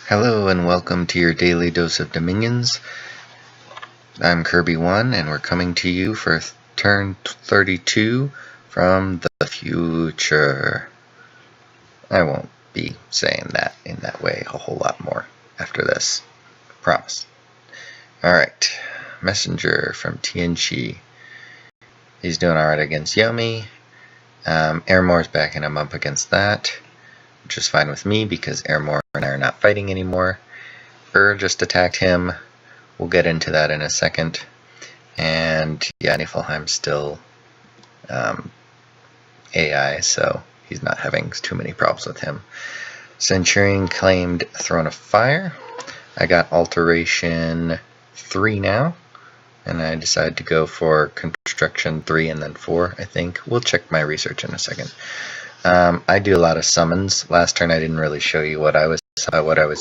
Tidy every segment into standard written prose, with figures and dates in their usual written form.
Hello and welcome to your daily dose of Dominions. I'm kirbyone and we're coming to you for turn 32 from the future. I won't be saying that in that way a whole lot more after this. Promise. Alright, Messenger from TNG. He's doing alright against Yomi. Airmore's backing him up against that, which is fine with me because Airmore and I are not fighting anymore. Just attacked him. We'll get into that in a second. And yeah, Niflheim's still AI, so he's not having too many problems with him. Centurion claimed Throne of Fire. I got Alteration 3 now, and I decided to go for Construction 3 and then 4, I think. We'll check my research in a second. I do a lot of summons. Last turn I didn't really show you what I was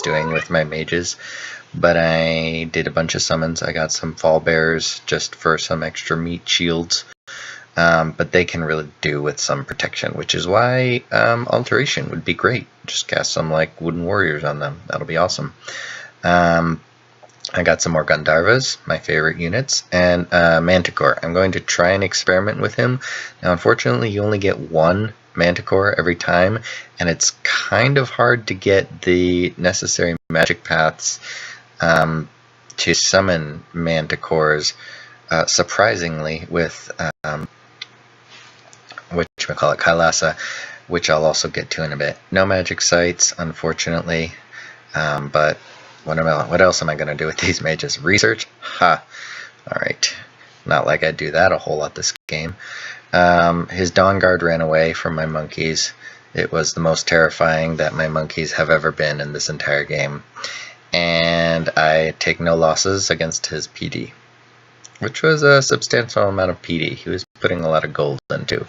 doing with my mages, but I did a bunch of summons. I got some Fall Bears just for some extra meat shields, but they can really do with some protection, which is why Alteration would be great. Just cast some like Wooden Warriors on them. That'll be awesome. I got some more Gandharvas, my favorite units, and Manticore. I'm going to try and experiment with him. Now, unfortunately, you only get one Manticore every time, and it's kind of hard to get the necessary magic paths to summon Manticores, surprisingly, with whatchamacallit, Kailasa, which I'll also get to in a bit. No magic sites, unfortunately, but what else am I going to do with these mages? Research? Ha! Alright. Not like I do that a whole lot this game. His Dawn Guard ran away from my monkeys. It was the most terrifying that my monkeys have ever been in this entire game. And I take no losses against his PD, which was a substantial amount of PD. He was putting a lot of gold into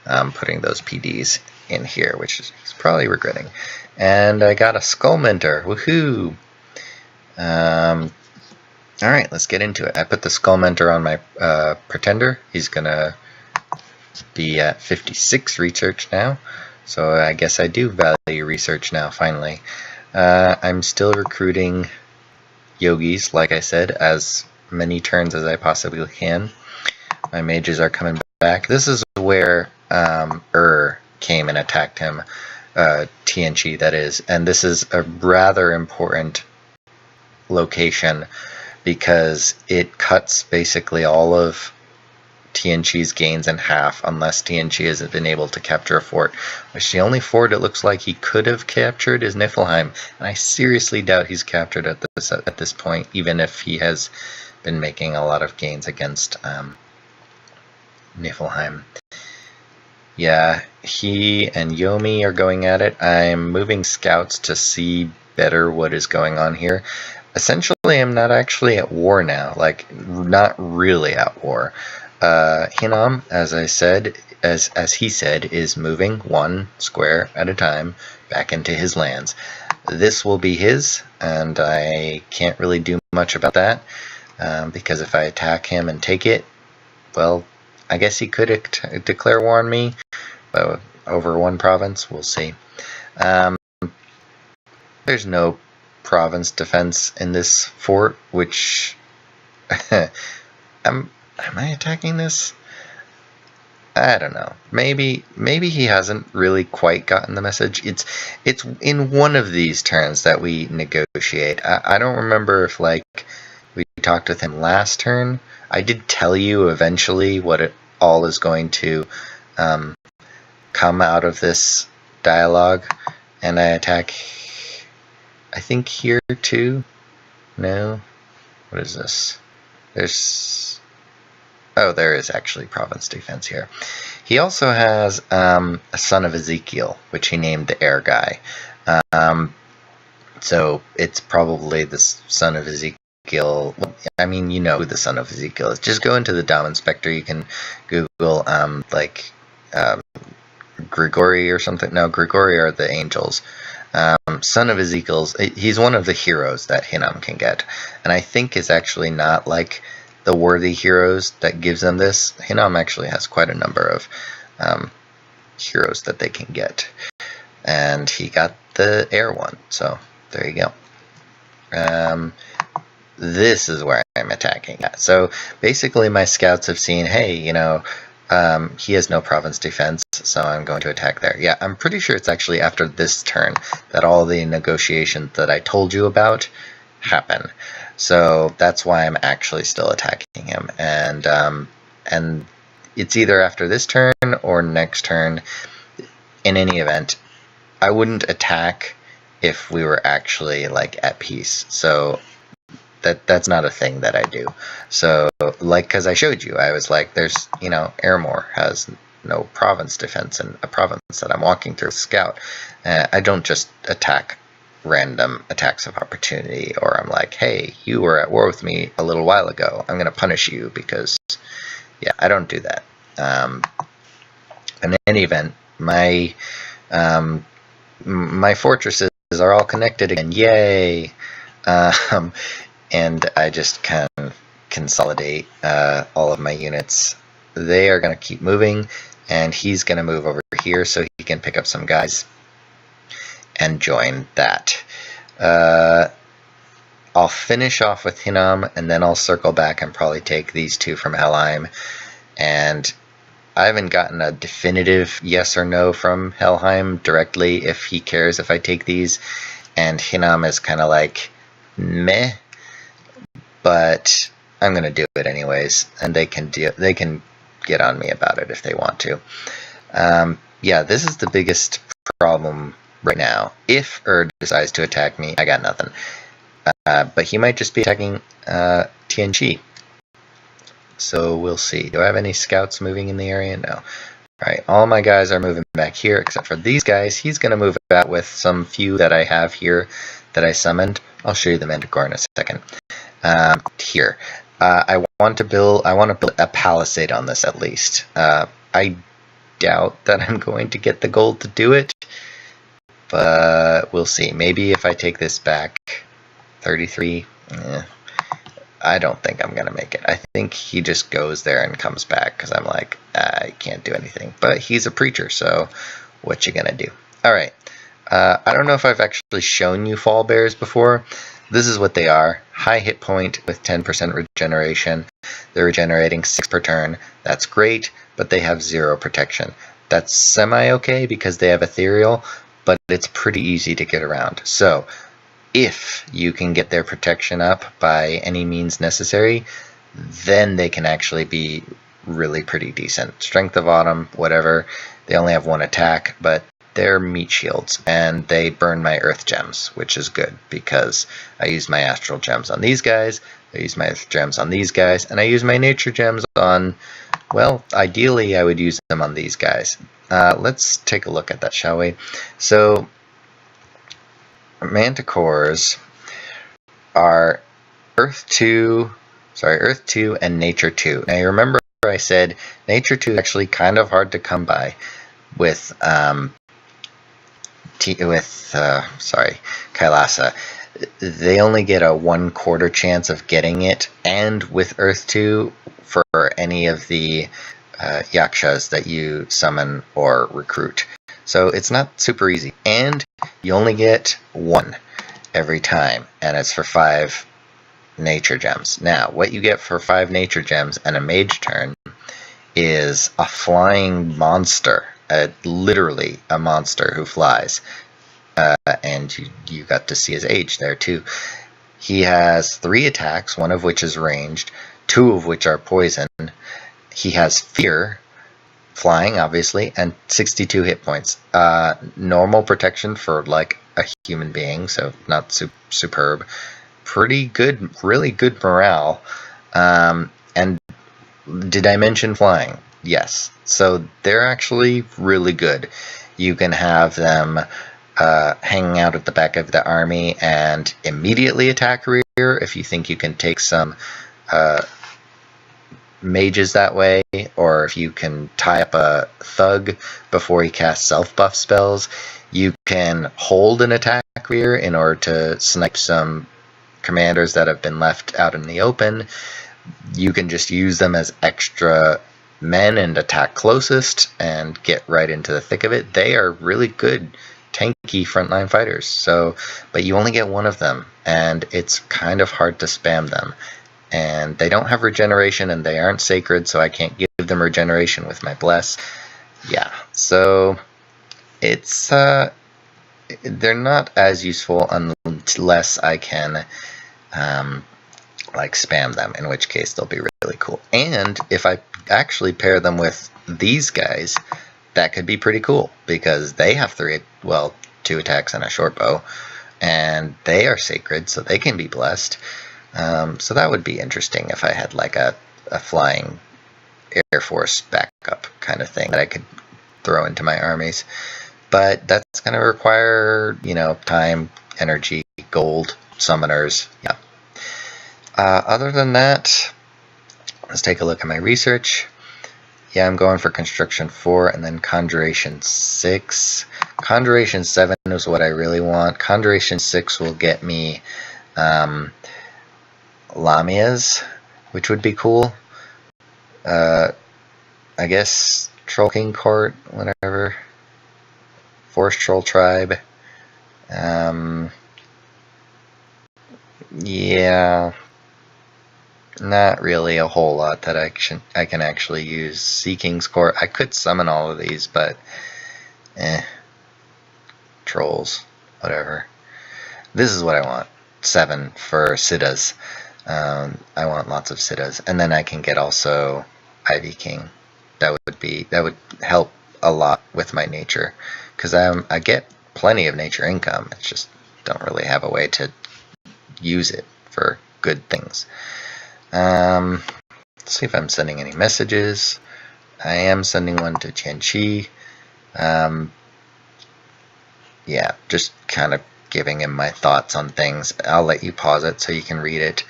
putting those PDs in here, which he's probably regretting. And I got a Skull Mentor. Woohoo! Alright, let's get into it. I put the Skull Mentor on my Pretender. He's gonna be at 56 research now, so I guess I do value research now, finally. I'm still recruiting yogis, like I said, as many turns as I possibly can. My mages are coming back. This is where came and attacked him, TNG that is, and this is a rather important location because it cuts basically all of TNG's gains in half unless TNG has been able to capture a fort, which the only fort it looks like he could have captured is Niflheim, and I seriously doubt he's captured at this point, even if he has been making a lot of gains against Niflheim. Yeah, he and Yomi are going at it. I'm moving scouts to see better what is going on here. Essentially, I'm not actually at war now, like, not really at war. Hinam, as I said, as he said, is moving one square at a time back into his lands. This will be his, and I can't really do much about that, because if I attack him and take it, well, I guess he could declare war on me over one province. We'll see. There's no province defense in this fort, which am I attacking this? I don't know. Maybe he hasn't really quite gotten the message. It's in one of these turns that we negotiate. I don't remember if like we talked with him last turn. I did tell you eventually what it all is going to come out of this dialogue, and I attack, I think, here too. No? What is this? There is actually province defense here. He also has a son of Ezekiel, which he named the air guy. So it's probably the son of Ezekiel. I mean, you know who the son of Ezekiel is. Just go into the Dom Inspector. You can Google Grigori or something. No, Grigori are the angels. Son of Ezekiel's, he's one of the heroes that Hinam can get, and I think is actually not like the worthy heroes that gives them this. Hinam actually has quite a number of heroes that they can get, and he got the air one, so there you go. This is where I'm attacking at. So basically my scouts have seen, hey, you know, he has no province defense, so I'm going to attack there. Yeah, I'm pretty sure it's actually after this turn that all the negotiations that I told you about happen. So that's why I'm actually still attacking him. And it's either after this turn or next turn. In any event, I wouldn't attack if we were actually like at peace. So that's not a thing that I do. So like, because I showed you, I was like, there's, you know, Airmore has no province defense in a province that I'm walking through with Scout. I don't just attack random attacks of opportunity, or I'm like, hey, you were at war with me a little while ago, I'm going to punish you, because, yeah, I don't do that. In any event, my fortresses are all connected again, yay! And I just can consolidate all of my units. They are going to keep moving, and he's going to move over here so he can pick up some guys and join that. I'll finish off with Hinam, and then I'll circle back and probably take these two from Helheim. And I haven't gotten a definitive yes or no from Helheim directly if he cares if I take these, and Hinam is kind of like meh, but I'm gonna do it anyways, and they can get on me about it if they want to. Yeah, this is the biggest problem right now. If decides to attack me, I got nothing. But he might just be attacking Tianchi. So we'll see. Do I have any scouts moving in the area? No. Alright, all my guys are moving back here, except for these guys. He's going to move out with some few that I have here that I summoned. I'll show you the Manticore in a second. Here. I want to build a palisade on this at least. I doubt that I'm going to get the gold to do it, but we'll see. Maybe if I take this back 33, I don't think I'm going to make it. I think he just goes there and comes back because I'm like, I can't do anything. But he's a preacher, so what you going to do? All right. I don't know if I've actually shown you Fall Bears before. This is what they are. High hit point with 10% regeneration. They're regenerating 6 per turn. That's great, but they have 0 protection. That's semi-okay because they have ethereal, but it's pretty easy to get around. So if you can get their protection up by any means necessary, then they can actually be really pretty decent. Strength of Autumn, whatever. They only have 1 attack, but they're meat shields, and they burn my earth gems, which is good because I use my astral gems on these guys, I use my earth gems on these guys, and I use my nature gems on, well, ideally I would use them on these guys. Let's take a look at that, shall we? So Manticores are Earth 2 and Nature 2. Now you remember I said Nature 2 is actually kind of hard to come by with Kailasa. They only get a 1/4 chance of getting it, and with Earth 2 for any of the yakshas that you summon or recruit. So it's not super easy, and you only get 1 every time, and it's for 5 nature gems. Now, what you get for 5 nature gems and a mage turn is a flying monster, literally a monster who flies, and you got to see his age there too. He has 3 attacks, 1 of which is ranged, 2 of which are poison. He has fear, flying obviously, and 62 hit points. Normal protection for like a human being, so not superb. Pretty good, really good morale. And did I mention flying? Yes. So they're actually really good. You can have them hanging out at the back of the army and immediately attack rear if you think you can take some mages that way, or if you can tie up a thug before he casts self-buff spells. You can hold an attack rear in order to snipe some commanders that have been left out in the open. You can just use them as extra men and attack closest and get right into the thick of it. They are really good tanky frontline fighters. So, but you only get one of them, and it's kind of hard to spam them. And they don't have regeneration, and they aren't sacred, so I can't give them regeneration with my bless. Yeah, so it's they're not as useful unless I can like spam them, in which case they'll be really cool. And if I actually pair them with these guys, that could be pretty cool, because they have 2 attacks and a short bow, and they are sacred, so they can be blessed. So that would be interesting if I had like a flying Air Force backup kind of thing that I could throw into my armies. But that's going to require, time, energy, gold, summoners. Yeah. Other than that, let's take a look at my research. Yeah, I'm going for Construction 4 and then Conjuration 6. Conjuration 7 is what I really want. Conjuration 6 will get me Lamias, which would be cool. I guess Troll King Court, whatever. Forest Troll Tribe. Yeah, not really a whole lot that I can actually use. Sea King's Court. I could summon all of these, but trolls, whatever. This is what I want. 7 for Siddhas. I want lots of Siddhas, and then I can get also Ivy King. That would help a lot with my nature, because I get plenty of nature income. It's just don't really have a way to use it for good things. Let's see if I'm sending any messages. I am sending one to Qianqi. Yeah, just kind of giving him my thoughts on things. I'll let you pause it so you can read it.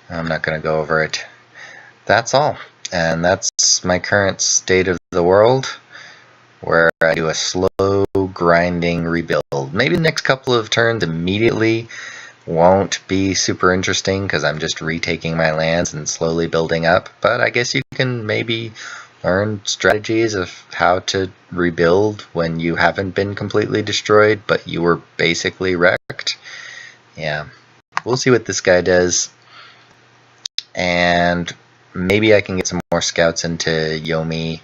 I'm not going to go over it. That's all. And that's my current state of the world, where I do a slow grinding rebuild. Maybe the next couple of turns immediately won't be super interesting, because I'm just retaking my lands and slowly building up. But I guess you can maybe learn strategies of how to rebuild when you haven't been completely destroyed, but you were basically wrecked. Yeah, we'll see what this guy does. And maybe I can get some more scouts into Yomi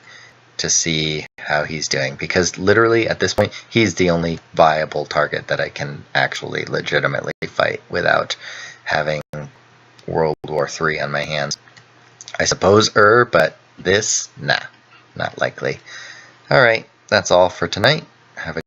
to see how he's doing, because literally at this point he's the only viable target that I can actually legitimately fight without having World War III on my hands. I suppose but this, nah, not likely. Alright, that's all for tonight. Have a